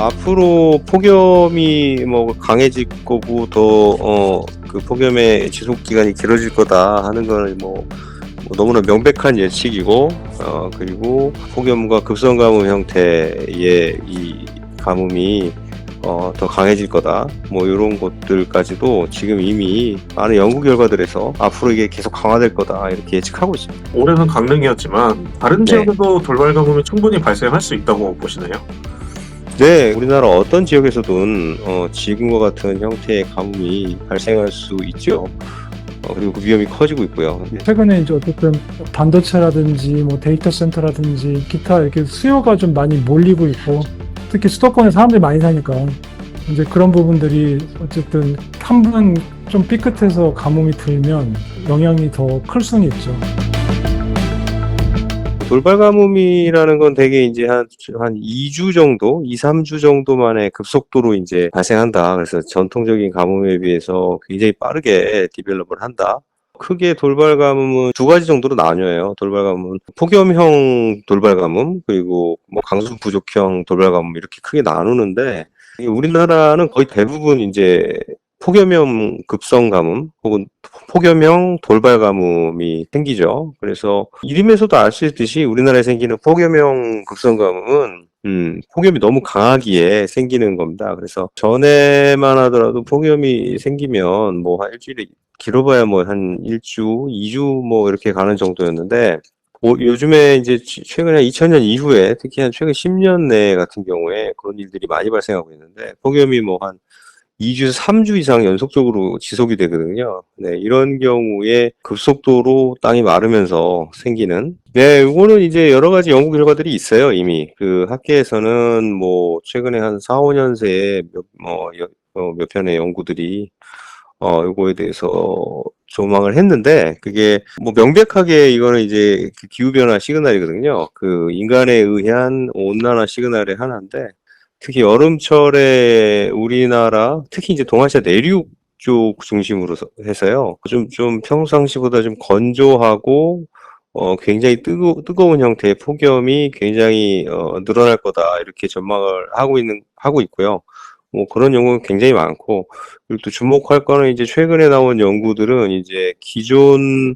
앞으로 폭염이 뭐 강해질 거고 그 폭염의 지속 기간이 길어질 거다 하는 거는 뭐 너무나 명백한 예측이고, 그리고 폭염과 급성 가뭄 형태의 이 가뭄이 더 강해질 거다. 뭐 이런 것들까지도 지금 이미 많은 연구 결과들에서 앞으로 이게 계속 강화될 거다 이렇게 예측하고 있습니다. 올해는 강릉이었지만 다른 네. 지역에도 돌발 가뭄이 충분히 발생할 수 있다고 보시나요? 네, 우리나라 어떤 지역에서든 지금과 같은 형태의 가뭄이 발생할 수 있죠. 그리고 그 위험이 커지고 있고요. 최근에 이제 어쨌든 반도체라든지 뭐 데이터 센터라든지 기타 이렇게 수요가 좀 많이 몰리고 있고, 특히 수도권에 사람들이 많이 사니까 이제 그런 부분들이 어쨌든 한 번 좀 삐끗해서 가뭄이 들면 영향이 더 클 수는 있죠. 돌발 가뭄이라는 건 대개 이제 한 2주 정도, 2, 3주 정도만에 급속도로 이제 발생한다. 그래서 전통적인 가뭄에 비해서 굉장히 빠르게 디벨롭을 한다. 크게 돌발 가뭄은 두 가지 정도로 나뉘어요. 돌발 가뭄은 폭염형 돌발 가뭄, 그리고 뭐 강수 부족형 돌발 가뭄 이렇게 크게 나누는데, 우리나라는 거의 대부분 이제 폭염형 급성 가뭄 혹은 폭염형 돌발 가뭄이 생기죠. 그래서 이름에서도 알 수 있듯이 우리나라에 생기는 폭염형 급성 가뭄은 폭염이 너무 강하기에 생기는 겁니다. 그래서 전에만 하더라도 폭염이 생기면 뭐 한 일주일에 길어봐야 뭐 한 1주, 2주 뭐 이렇게 가는 정도였는데, 요즘에 이제 최근에 2000년 이후에 특히 한 최근 10년 내 같은 경우에 그런 일들이 많이 발생하고 있는데, 폭염이 뭐 한 2주, 3주 이상 연속적으로 지속이 되거든요. 네, 이런 경우에 급속도로 땅이 마르면서 생기는. 네, 이거는 이제 여러 가지 연구 결과들이 있어요, 이미. 그 학계에서는 뭐 최근에 한 4, 5년 새에 몇 편의 연구들이 요거에 대해서 조망을 했는데, 그게 뭐 명백하게 이거는 이제 그 기후변화 시그널이거든요. 그 인간에 의한 온난화 시그널의 하나인데, 특히 여름철에 우리나라, 특히 이제 동아시아 내륙 쪽 중심으로 해서요. 좀 평상시보다 좀 건조하고, 굉장히 뜨거운 형태의 폭염이 굉장히, 늘어날 거다. 이렇게 전망을 하고 있고요. 뭐 그런 연구는 굉장히 많고, 그리고 또 주목할 거는 이제 최근에 나온 연구들은 이제 기존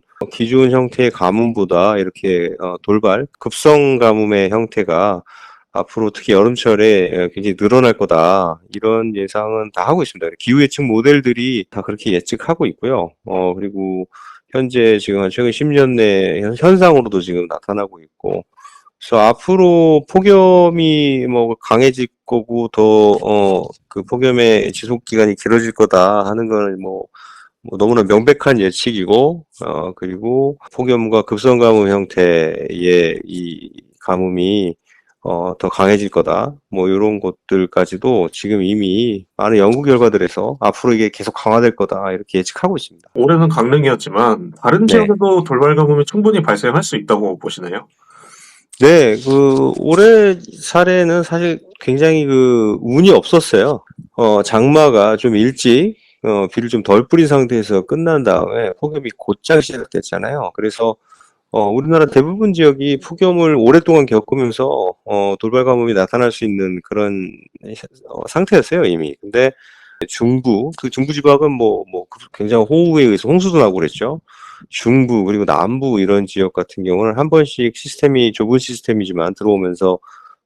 형태의 가뭄보다 이렇게, 돌발, 급성 가뭄의 형태가 앞으로 특히 여름철에 굉장히 늘어날 거다. 이런 예상은 다 하고 있습니다. 기후 예측 모델들이 다 그렇게 예측하고 있고요. 그리고 현재 지금 한 최근 10년 내 현상으로도 지금 나타나고 있고, 그래서 앞으로 폭염이 뭐 강해질 거고 그 폭염의 지속 기간이 길어질 거다 하는 거는 뭐 너무나 명백한 예측이고, 그리고 폭염과 급성 가뭄 형태의 이 가뭄이 더 강해질 거다. 뭐 이런 것들까지도 지금 이미 많은 연구 결과들에서 앞으로 이게 계속 강화될 거다 이렇게 예측하고 있습니다. 올해는 강릉이었지만 다른 네. 지역에도 돌발 가뭄이 충분히 발생할 수 있다고 보시나요? 네, 그 올해 사례는 사실 굉장히 그 운이 없었어요. 장마가 좀 일찍 비를 좀 덜 뿌린 상태에서 끝난 다음에 폭염이 곧장 시작됐잖아요. 그래서 우리나라 대부분 지역이 폭염을 오랫동안 겪으면서 돌발 가뭄이 나타날 수 있는 그런 상태였어요, 이미. 근데 중부 지방은 굉장히 호우에 의해서 홍수도 나고 그랬죠. 중부 그리고 남부 이런 지역 같은 경우는 한 번씩 좁은 시스템이지만 들어오면서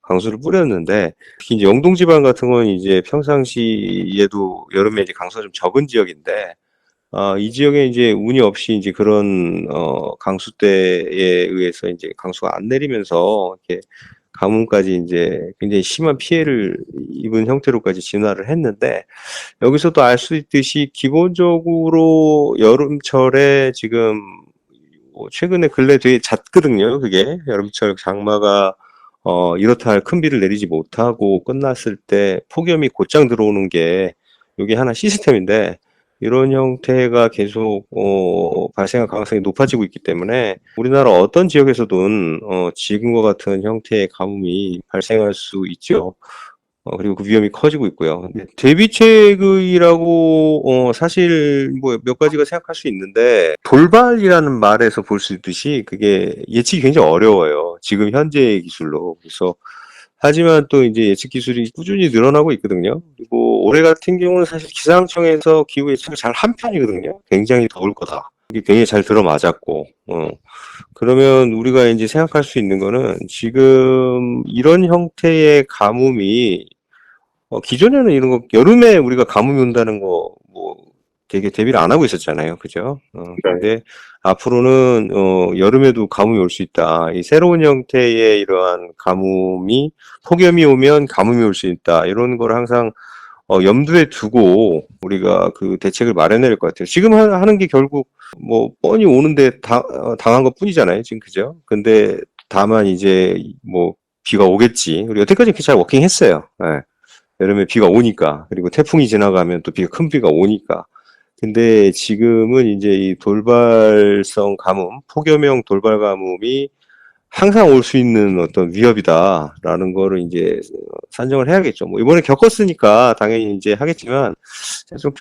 강수를 뿌렸는데, 특히 이제 영동 지방 같은 건 이제 평상시에도 여름에 이제 강수가 좀 적은 지역인데, 이 지역에 이제 운이 없이 이제 그런 강수대에 의해서 이제 강수가 안 내리면서 이렇게 가뭄까지 이제 굉장히 심한 피해를 입은 형태로까지 진화를 했는데, 여기서도 알 수 있듯이 기본적으로 여름철에 지금 최근에 근래 되게 잦거든요. 그게 여름철 장마가 이렇다 할 큰 비를 내리지 못하고 끝났을 때 폭염이 곧장 들어오는 게 이게 하나 시스템인데, 이런 형태가 계속 발생할 가능성이 높아지고 있기 때문에 우리나라 어떤 지역에서든 지금과 같은 형태의 가뭄이 발생할 수 있죠. 그리고 그 위험이 커지고 있고요. 대비책이라고 사실 뭐 몇 가지가 생각할 수 있는데, 돌발이라는 말에서 볼 수 있듯이 그게 예측이 굉장히 어려워요. 지금 현재의 기술로. 그래서 하지만 또 이제 예측 기술이 꾸준히 늘어나고 있거든요. 그리고 올해 같은 경우는 사실 기상청에서 기후 예측을 잘 한 편이거든요. 굉장히 더울 거다. 이게 굉장히 잘 들어맞았고, 그러면 우리가 이제 생각할 수 있는 거는 지금 이런 형태의 가뭄이 기존에는 이런 거 여름에 우리가 가뭄이 온다는 거 뭐 되게 대비를 안 하고 있었잖아요. 그죠? 근데 앞으로는 여름에도 가뭄이 올 수 있다. 이 새로운 형태의 이러한 가뭄이 폭염이 오면 가뭄이 올 수 있다. 이런 걸 항상 염두에 두고 우리가 그 대책을 마련해야 될 것 같아요. 지금 하는 게 결국 뭐 뻔히 오는데 당한 것 뿐이잖아요. 지금 그죠? 근데 다만 이제 뭐 비가 오겠지. 우리 여태까지 그렇게 잘 워킹했어요. 예. 여름에 비가 오니까. 그리고 태풍이 지나가면 또 큰 비가 오니까. 근데 지금은 이제 이 돌발성 가뭄, 폭염형 돌발 가뭄이 항상 올 수 있는 어떤 위협이다라는 거를 이제 산정을 해야겠죠. 뭐 이번에 겪었으니까 당연히 이제 하겠지만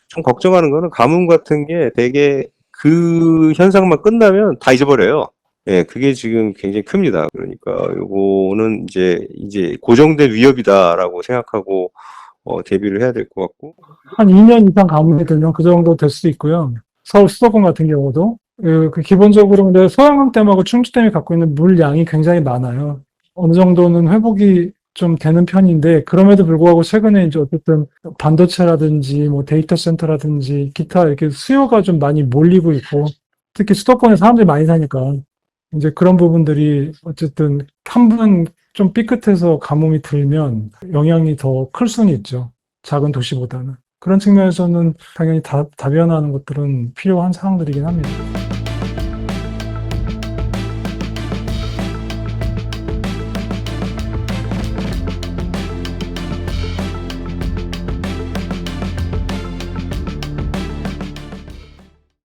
좀 걱정하는 거는 가뭄 같은 게 되게 그 현상만 끝나면 다 잊어버려요. 예, 그게 지금 굉장히 큽니다. 그러니까 요거는 이제 고정된 위협이다라고 생각하고 대비를 해야 될 것 같고. 한 2년 이상 가뭄이 들면 그 정도 될 수도 있고요. 서울 수도권 같은 경우도 그 기본적으로 근데 소양강댐하고 충주댐이 갖고 있는 물량이 굉장히 많아요. 어느 정도는 회복이 좀 되는 편인데 그럼에도 불구하고 최근에 이제 어쨌든 반도체라든지 뭐 데이터 센터라든지 기타 이렇게 수요가 좀 많이 몰리고 있고 특히 수도권에 사람들이 많이 사니까 이제 그런 부분들이 어쨌든 한 번 좀 삐끗해서 가뭄이 들면 영향이 더 클 수는 있죠. 작은 도시보다는. 그런 측면에서는 당연히 다변화하는 것들은 필요한 사항들이긴 합니다.